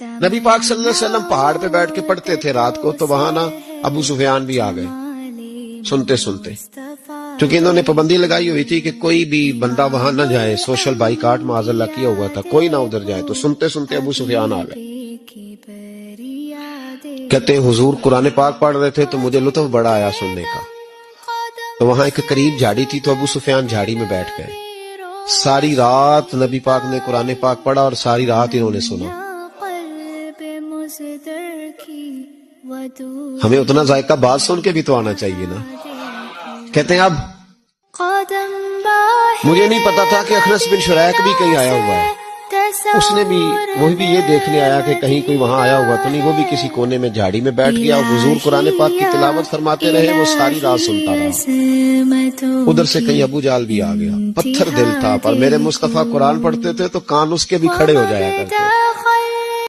نبی پاک صلی اللہ علیہ وسلم پہاڑ پہ بیٹھ کے پڑھتے تھے رات کو، تو وہاں نا ابو سفیان بھی آ گئے سنتے سنتے، کیونکہ انہوں نے پابندی لگائی ہوئی تھی کہ کوئی بھی بندہ وہاں نہ جائے، سوشل بائیکاٹ معاذ اللہ کیا ہوا تھا، کوئی نہ ادھر جائے، تو سنتے سنتے ابو سفیان آ گئے۔ کہتے ہیں حضور قرآن پاک پڑھ رہے تھے تو مجھے لطف بڑا آیا سننے کا، تو وہاں ایک قریب جھاڑی تھی تو ابو سفیان جھاڑی میں بیٹھ گئے، ساری رات نبی پاک نے قرآن پاک پڑھا اور ساری رات انہوں نے سنا۔ ہمیں اتنا ذائقہ بات سن کے بھی تو آنا چاہیے نا۔ کہتے ہیں اب مجھے نہیں پتا تھا کہ اخنس بن شریک بھی کہیں آیا ہوا ہے، اس نے بھی وہی بھی یہ دیکھنے آیا کہ کہیں کوئی وہاں آیا ہوا تو نہیں، وہ بھی کسی کونے میں جھاڑی میں بیٹھ گیا، حضور قرآن پاک کی تلاوت فرماتے رہے، وہ ساری رات سنتا رہا۔ ادھر سے کہیں ابو جال بھی آ گیا، پتھر دل تھا، پر میرے مصطفیٰ قرآن پڑھتے تھے تو کان اس کے بھی کھڑے ہو جایا کرتے۔